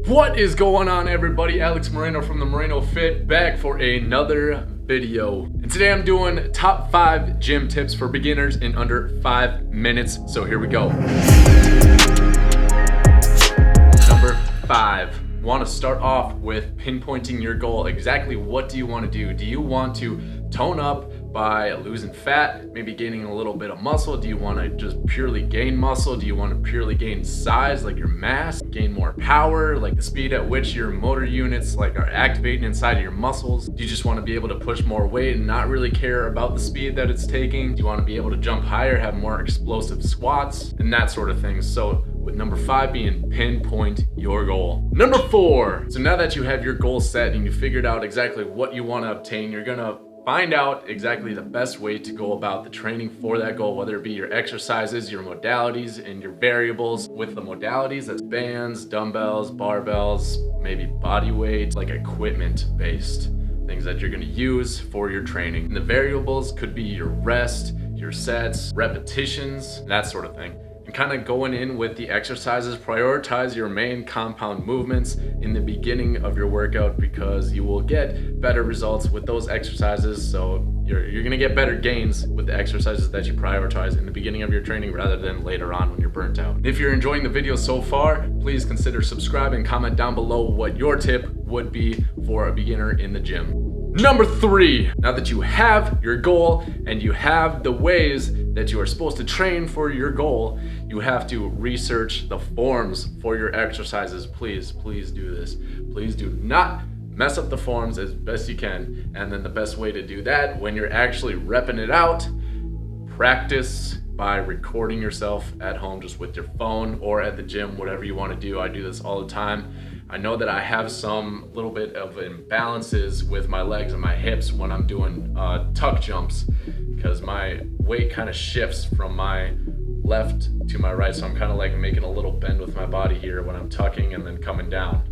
What is going on, everybody? Alex Moreno from the Moreno Fit back for another video. And today I'm doing top 5 gym tips for beginners in under 5 minutes. So here we go. Number 5. Want to start off with pinpointing your goal. Exactly what do you want to do? Do you want to tone up by losing fat, maybe gaining a little bit of muscle? Do you want to just purely gain muscle? Do you want to purely gain size, like your mass, gain more power, like the speed at which your motor units like are activating inside of your muscles? Do you just want to be able to push more weight and not really care about the speed that it's taking? Do you want to be able to jump higher, have more explosive squats, and that sort of thing? So with number 5 being pinpoint your goal. Number 4, so now that you have your goal set and you figured out exactly what you want to obtain, you're gonna find out exactly the best way to go about the training for that goal, whether it be your exercises, your modalities, and your variables. With the modalities, that's bands, dumbbells, barbells, maybe body weight, like equipment based things that you're gonna use for your training. And the variables could be your rest, your sets, repetitions, that sort of thing. And kind of going in with the exercises, prioritize your main compound movements in the beginning of your workout because you will get better results with those exercises. So you're gonna get better gains with the exercises that you prioritize in the beginning of your training rather than later on when you're burnt out. If you're enjoying the video so far, please consider subscribing, comment down below what your tip would be for a beginner in the gym. Number 3, now that you have your goal and you have the ways that you are supposed to train for your goal, you have to research the forms for your exercises. Please do this. Please do not mess up the forms as best you can. And then the best way to do that, when you're actually repping it out, practice by recording yourself at home just with your phone or at the gym, whatever you want to do. I do this all the time. I know that I have some little bit of imbalances with my legs and my hips when I'm doing tuck jumps because my weight kind of shifts from my left to my right. So I'm kind of like making a little bend with my body here when I'm tucking and then coming down.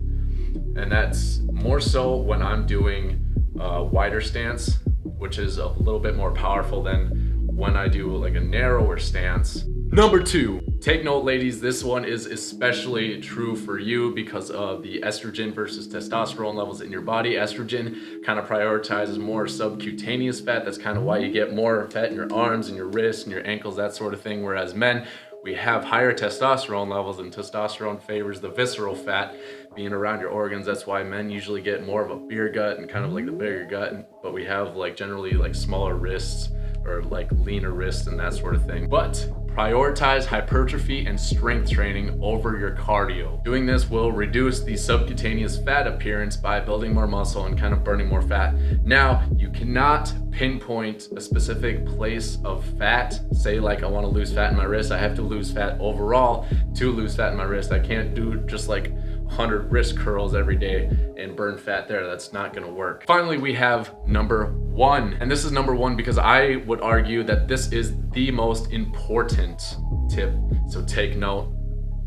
And that's more so when I'm doing wider stance, which is a little bit more powerful than when I do like a narrower stance. Number 2, take note, ladies, this one is especially true for you because of the estrogen versus testosterone levels in your body. Estrogen kind of prioritizes more subcutaneous fat. That's kind of why you get more fat in your arms and your wrists and your ankles, that sort of thing. Whereas men, we have higher testosterone levels, and testosterone favors the visceral fat being around your organs. That's why men usually get more of a beer gut and kind of like the bigger gut, but we have like generally like smaller wrists or like leaner wrists and that sort of thing. But prioritize hypertrophy and strength training over your cardio. Doing this will reduce the subcutaneous fat appearance by building more muscle and kind of burning more fat. Now, you cannot pinpoint a specific place of fat. Say like I want to lose fat in my wrist, I have to lose fat overall to lose fat in my wrist. I can't do just like 100 wrist curls every day and burn fat there. That's not gonna work. Finally, we have number 1. And this is number 1 because I would argue that this is the most important tip. So take note,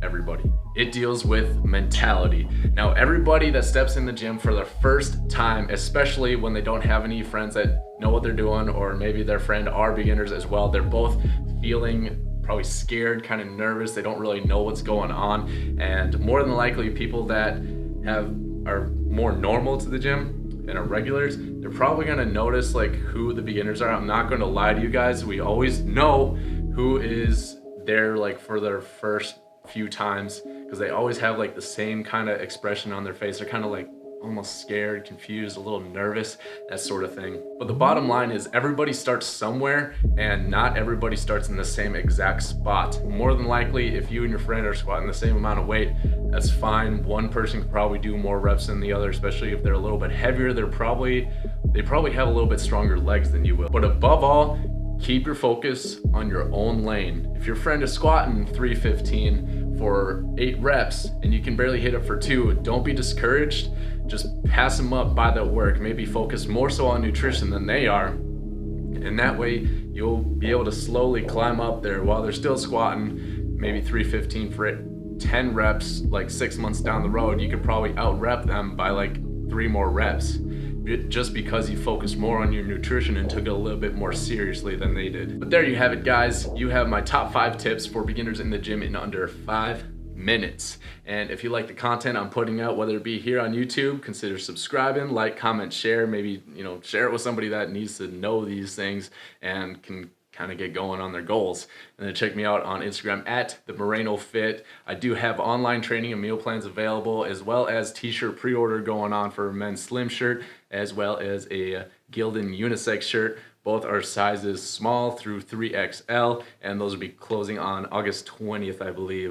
everybody. It deals with mentality. Now, everybody that steps in the gym for their first time, especially when they don't have any friends that know what they're doing, or maybe their friend are beginners as well, they're both feeling probably scared, kind of nervous. They don't really know what's going on. And more than likely, people that are more normal to the gym and are regulars, they're probably gonna notice like who the beginners are. I'm not gonna lie to you guys. We always know who is there like for their first few times because they always have like the same kind of expression on their face. They're kind of like almost scared, confused, a little nervous, that sort of thing. But the bottom line is everybody starts somewhere and not everybody starts in the same exact spot. More than likely, if you and your friend are squatting the same amount of weight, that's fine. One person could probably do more reps than the other, especially if they're a little bit heavier. They probably have a little bit stronger legs than you will. But above all, keep your focus on your own lane. If your friend is squatting 315 for 8 reps and you can barely hit it for 2, don't be discouraged. Just pass them up by that work. Maybe focus more so on nutrition than they are. And that way you'll be able to slowly climb up there while they're still squatting, maybe 315 for 10 reps, like 6 months down the road, you could probably out rep them by like 3 more reps. Just because you focused more on your nutrition and took it a little bit more seriously than they did. But there you have it, guys. You have my top 5 tips for beginners in the gym in under 5 minutes. And if you like the content I'm putting out, whether it be here on YouTube, consider subscribing, like, comment, share, maybe, share it with somebody that needs to know these things and can kind of get going on their goals. And then check me out on Instagram at the Moreno Fit. I do have online training and meal plans available, as well as t-shirt pre-order going on for a men's slim shirt, as well as a Gildan unisex shirt. Both are sizes small through 3XL, and those will be closing on August 20th, I believe.